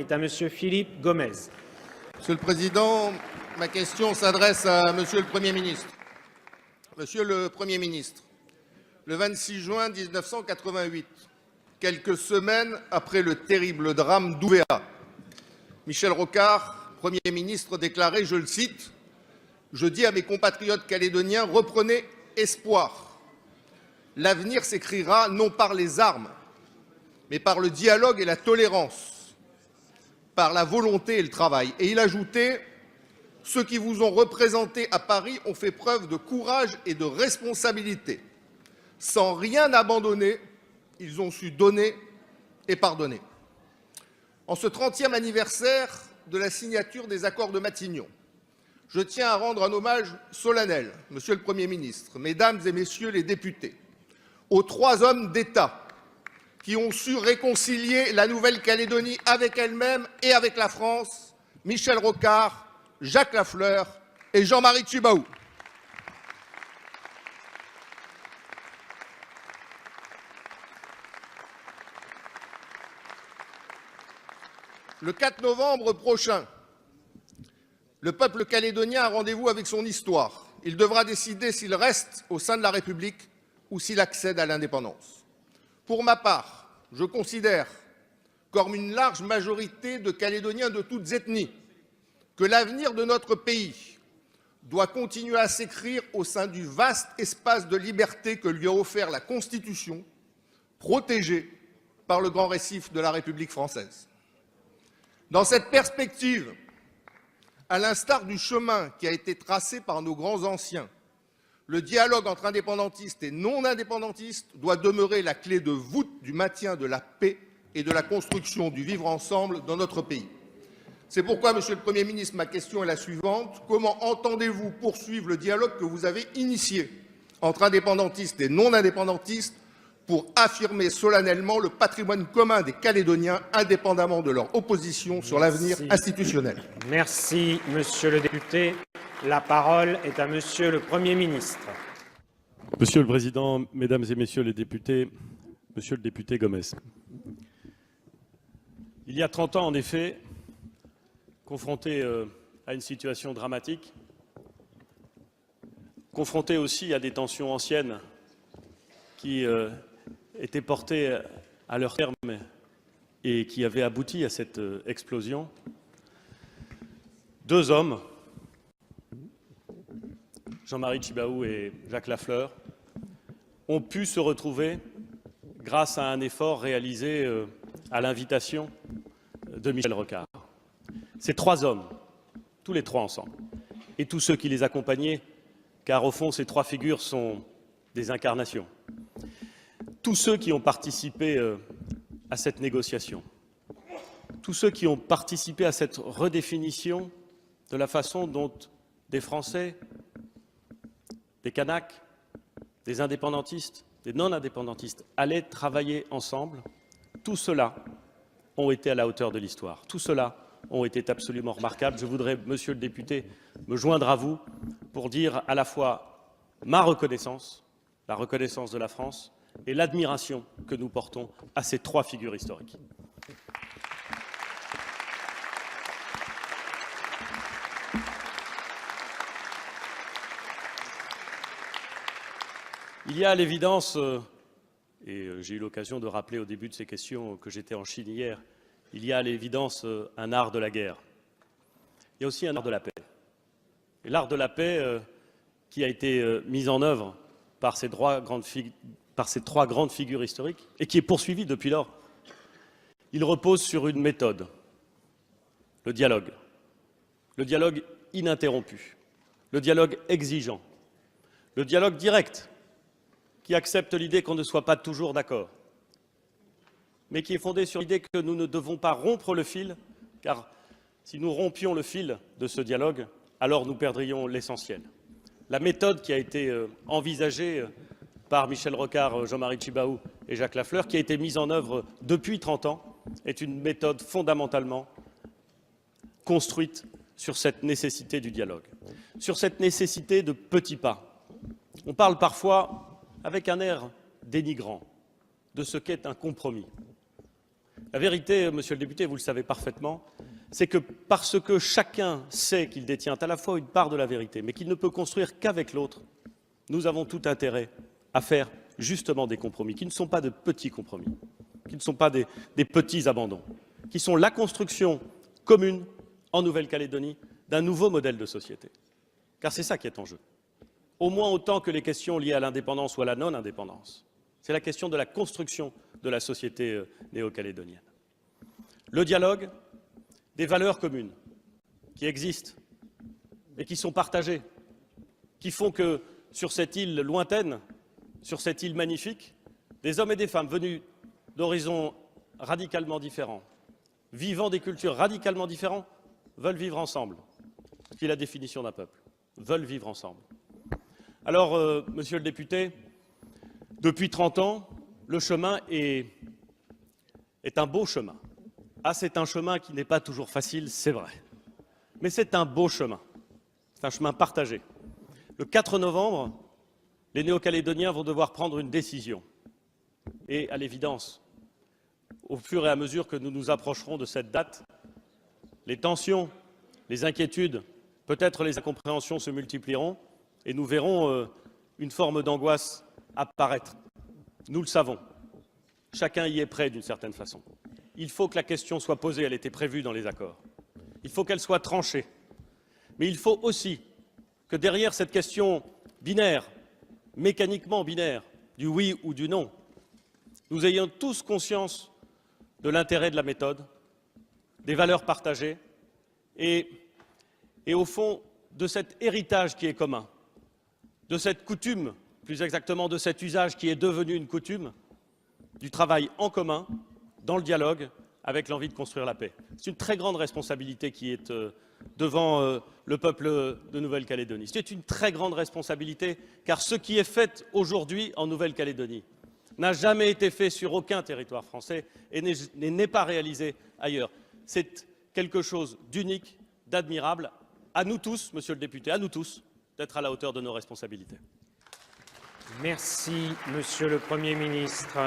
est à Monsieur Philippe Gomez. Monsieur le Président, ma question s'adresse à Monsieur le Premier ministre. Monsieur le Premier ministre, le 26 juin 1988, quelques semaines après le terrible drame d'Ouvéa, Michel Rocard, Premier ministre, déclarait, je le cite, « Je dis à mes compatriotes calédoniens, reprenez espoir. L'avenir s'écrira non par les armes, mais par le dialogue et la tolérance, par la volonté et le travail. » Et il ajoutait, « Ceux qui vous ont représenté à Paris ont fait preuve de courage et de responsabilité. Sans rien abandonner, ils ont su donner et pardonner. » En ce 30e anniversaire de la signature des accords de Matignon, je tiens à rendre un hommage solennel, Monsieur le Premier ministre, Mesdames et Messieurs les députés, aux 3 hommes d'État qui ont su réconcilier la Nouvelle-Calédonie avec elle-même et avec la France, Michel Rocard, Jacques Lafleur et Jean-Marie Tjibaou. Le 4 novembre prochain, le peuple calédonien a rendez-vous avec son histoire. Il devra décider s'il reste au sein de la République ou s'il accède à l'indépendance. Pour ma part, je considère, comme une large majorité de Calédoniens de toutes ethnies, que l'avenir de notre pays doit continuer à s'écrire au sein du vaste espace de liberté que lui a offert la Constitution, protégée par le grand récif de la République française. Dans cette perspective, à l'instar du chemin qui a été tracé par nos grands anciens, le dialogue entre indépendantistes et non-indépendantistes doit demeurer la clé de voûte du maintien de la paix et de la construction du vivre ensemble dans notre pays. C'est pourquoi, Monsieur le Premier ministre, ma question est la suivante. Comment entendez-vous poursuivre le dialogue que vous avez initié entre indépendantistes et non-indépendantistes pour affirmer solennellement le patrimoine commun des Calédoniens, indépendamment de leur opposition sur l'avenir institutionnel? Merci, Monsieur le député. La parole est à Monsieur le Premier ministre. Monsieur le Président, Mesdames et Messieurs les députés, Monsieur le député Gomez. Il y a 30 ans, en effet, confronté à une situation dramatique, confronté aussi à des tensions anciennes qui étaient portées à leur terme et qui avaient abouti à cette explosion, 2 hommes, Jean-Marie Tjibaou et Jacques Lafleur, ont pu se retrouver grâce à un effort réalisé à l'invitation de Michel Rocard. Ces 3 hommes, tous les 3 ensemble, et tous ceux qui les accompagnaient, car au fond ces 3 figures sont des incarnations, tous ceux qui ont participé à cette négociation, tous ceux qui ont participé à cette redéfinition de la façon dont des Français, des Kanaks, des indépendantistes, des non-indépendantistes allaient travailler ensemble, tout cela ont été à la hauteur de l'histoire. Tout cela ont été absolument remarquables. Je voudrais, Monsieur le député, me joindre à vous pour dire à la fois ma reconnaissance, la reconnaissance de la France, et l'admiration que nous portons à ces 3 figures historiques. Il y a à l'évidence, et j'ai eu l'occasion de rappeler au début de ces questions que j'étais en Chine hier, il y a à l'évidence un art de la guerre. Il y a aussi un art de la paix. Et l'art de la paix qui a été mis en œuvre par ces 3 grandes figures historiques et qui est poursuivi depuis lors, il repose sur une méthode, le dialogue ininterrompu, le dialogue exigeant, le dialogue direct, qui accepte l'idée qu'on ne soit pas toujours d'accord, mais qui est fondé sur l'idée que nous ne devons pas rompre le fil, car si nous rompions le fil de ce dialogue, alors nous perdrions l'essentiel. La méthode qui a été envisagée par Michel Rocard, Jean-Marie Tjibaou et Jacques Lafleur, qui a été mise en œuvre depuis 30 ans, est une méthode fondamentalement construite sur cette nécessité du dialogue, sur cette nécessité de petits pas. On parle parfois, avec un air dénigrant, de ce qu'est un compromis. La vérité, monsieur le député, vous le savez parfaitement, c'est que parce que chacun sait qu'il détient à la fois une part de la vérité, mais qu'il ne peut construire qu'avec l'autre, nous avons tout intérêt à faire justement des compromis, qui ne sont pas de petits compromis, qui ne sont pas des petits abandons, qui sont la construction commune en Nouvelle-Calédonie d'un nouveau modèle de société. Car c'est ça qui est en jeu. Au moins autant que les questions liées à l'indépendance ou à la non-indépendance. C'est la question de la construction de la société néo-calédonienne. Le dialogue, des valeurs communes qui existent et qui sont partagées, qui font que sur cette île lointaine, sur cette île magnifique, des hommes et des femmes venus d'horizons radicalement différents, vivant des cultures radicalement différentes, veulent vivre ensemble. Ce qui est la définition d'un peuple. Veulent vivre ensemble. Alors, monsieur le député, depuis 30 ans, le chemin est un beau chemin. Ah, c'est un chemin qui n'est pas toujours facile, c'est vrai. Mais c'est un beau chemin. C'est un chemin partagé. Le 4 novembre, les Néo-Calédoniens vont devoir prendre une décision. Et à l'évidence, au fur et à mesure que nous nous approcherons de cette date, les tensions, les inquiétudes, peut-être les incompréhensions se multiplieront et nous verrons une forme d'angoisse apparaître. Nous le savons. Chacun y est prêt d'une certaine façon. Il faut que la question soit posée, elle était prévue dans les accords. Il faut qu'elle soit tranchée. Mais il faut aussi que derrière cette question binaire, mécaniquement binaire, du oui ou du non, nous ayons tous conscience de l'intérêt de la méthode, des valeurs partagées et au fond de cet héritage qui est commun, de cette coutume, plus exactement de cet usage qui est devenu une coutume, du travail en commun, dans le dialogue, avec l'envie de construire la paix. C'est une très grande responsabilité qui est devant le peuple de Nouvelle-Calédonie. C'est une très grande responsabilité, car ce qui est fait aujourd'hui en Nouvelle-Calédonie n'a jamais été fait sur aucun territoire français et n'est pas réalisé ailleurs. C'est quelque chose d'unique, d'admirable. À nous tous, monsieur le député, à nous tous, d'être à la hauteur de nos responsabilités. Merci, monsieur le Premier ministre.